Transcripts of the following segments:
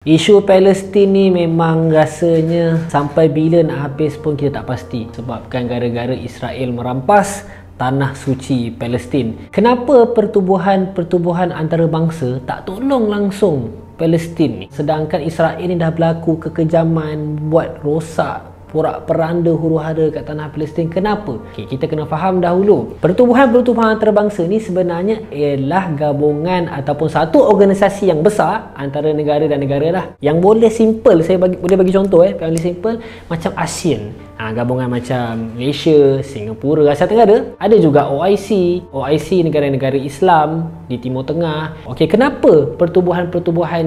Isu Palestin ni memang rasanya sampai bila nak habis pun kita tak pasti, sebabkan gara-gara Israel merampas tanah suci Palestin. Kenapa pertubuhan antarabangsa tak tolong langsung Palestin ni, sedangkan Israel ni dah berlaku kekejaman, buat rosak, porak-peranda huru-hara kat tanah Palestin? Kenapa? Kita kena faham dahulu, pertubuhan antarabangsa ni sebenarnya ialah gabungan ataupun satu organisasi yang besar antara negara dan negara lah. Yang boleh simple, saya boleh bagi contoh paling simple, macam ASEAN. Gabungan macam Malaysia, Singapura, Asia Tenggara. Ada juga OIC negara-negara Islam di Timur Tengah. Kenapa pertubuhan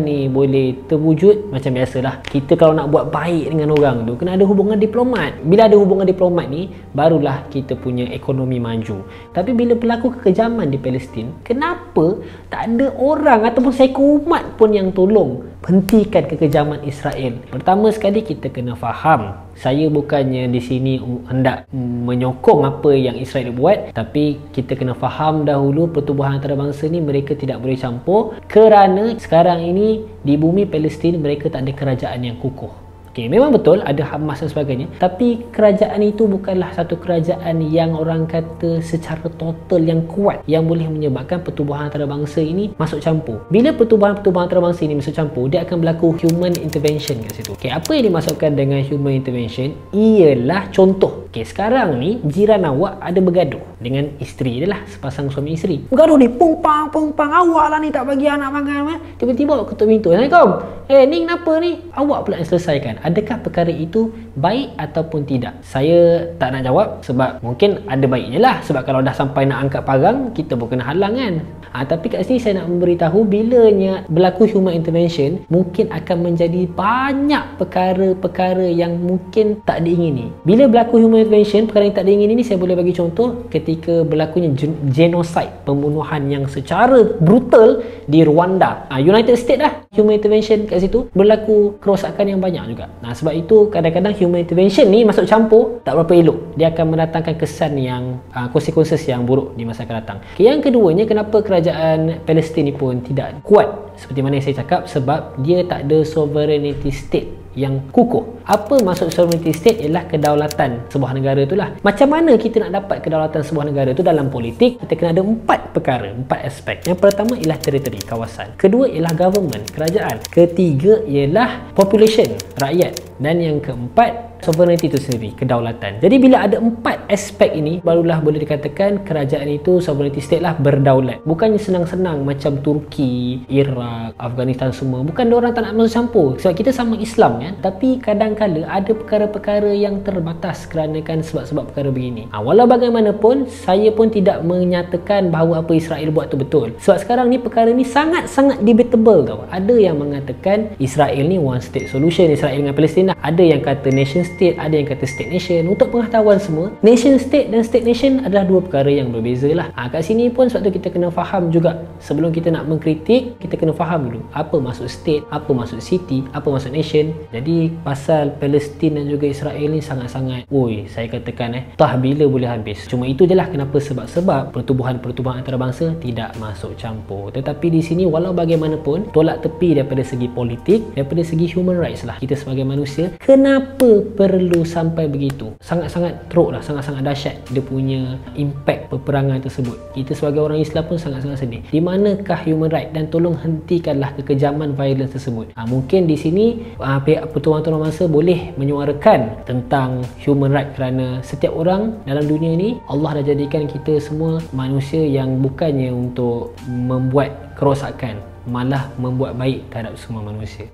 ni boleh terwujud? Macam biasalah, kita kalau nak buat baik dengan orang tu, kena ada hubungan diplomat. Bila ada hubungan diplomat ni, barulah kita punya ekonomi maju. Tapi bila berlaku kekejaman di Palestin, kenapa tak ada orang ataupun seekor umat pun yang tolong hentikan kekejaman Israel? Pertama sekali, kita kena faham, saya bukannya di sini hendak menyokong apa yang Israel buat, tapi kita kena faham dahulu pertubuhan antarabangsa ni mereka tidak boleh campur, kerana sekarang ini di bumi Palestin mereka tak ada kerajaan yang kukuh. Memang betul ada Hamas dan sebagainya, tapi kerajaan itu bukanlah satu kerajaan yang orang kata secara total yang kuat, yang boleh menyebabkan pertubuhan antarabangsa ini masuk campur. Bila pertubuhan antarabangsa ini masuk campur, dia akan berlaku human intervention kat situ. Apa yang dimaksudkan dengan human intervention? Ialah contoh, sekarang ni jiran awak ada bergaduh dengan isteri dia lah, sepasang suami isteri. Bergaduh ni, pungpang, awak lah ni tak bagi anak makan. Tiba-tiba awak ketuk pintu, Assalamualaikum, ni kenapa ni? Awak pula yang selesaikan. Adakah perkara itu baik ataupun tidak? Saya tak nak jawab, sebab mungkin ada baiknya lah, sebab kalau dah sampai nak angkat parang, kita pun kena halang kan. Tapi kat sini saya nak memberitahu, bilanya berlaku human intervention, mungkin akan menjadi banyak perkara-perkara yang mungkin tak diingini. Bila berlaku human intervention, perkara yang tak diingini ni, saya boleh bagi contoh ketika berlakunya genocide, pembunuhan yang secara brutal di Rwanda. United States lah, human intervention kat situ, berlaku kerosakan yang banyak juga. Sebab itu kadang-kadang human intervention ni masuk campur tak berapa elok. Dia akan mendatangkan kesan yang konsekuensi yang buruk di masa akan datang. Yang keduanya, kenapa kerajaan Palestin ni pun tidak kuat seperti mana yang saya cakap? Sebab dia tak ada sovereignty state yang kukuh. Apa maksud sovereignty state? Ialah kedaulatan sebuah negara itulah. Macam mana kita nak dapat kedaulatan sebuah negara itu? Dalam politik, kita kena ada 4 perkara, 4 aspek. Yang pertama ialah teritori, kawasan. Kedua ialah government, kerajaan. Ketiga ialah population, rakyat. Dan yang keempat, sovereignty itu sendiri, kedaulatan. Jadi bila ada 4 aspek ini, barulah boleh dikatakan kerajaan itu, sovereignty state lah, berdaulat. Bukannya senang-senang macam Turki, Iraq, Afghanistan semua. Bukan diorang tak nak masuk campur, sebab kita sama Islam kan. Tapi kadang-kala ada perkara-perkara yang terbatas kerana sebab-sebab perkara begini. Walau bagaimanapun, saya pun tidak menyatakan bahawa apa Israel buat tu betul. Sebab sekarang ni perkara ni sangat-sangat debatable tau. Ada yang mengatakan Israel ni one state solution, Israel dengan Palestin. Ada yang kata nation state, ada yang kata state nation. Untuk pengetahuan semua, nation state dan state nation adalah dua perkara yang berbeza lah. Kat sini pun sebab tu kita kena faham juga, sebelum kita nak mengkritik, kita kena faham dulu apa maksud state, apa maksud city, apa maksud nation. Jadi pasal Palestin dan juga Israel ni sangat-sangat, saya katakan tah bila boleh habis. Cuma itu je lah kenapa, sebab pertubuhan antarabangsa tidak masuk campur. Tetapi di sini walau bagaimanapun, tolak tepi daripada segi politik, daripada segi human rights lah, kita sebagai manusia, kenapa perlu sampai begitu? Sangat-sangat teruk lah, sangat-sangat dahsyat dia punya impact peperangan tersebut. Kita sebagai orang Islam pun sangat-sangat sedih. Di manakah human right? Dan tolong hentikanlah kekejaman violence tersebut. Mungkin di sini pihak pertubuhan antarabangsa boleh menyuarakan tentang human right, kerana setiap orang dalam dunia ni, Allah dah jadikan kita semua manusia yang bukannya untuk membuat kerosakan, malah membuat baik terhadap semua manusia.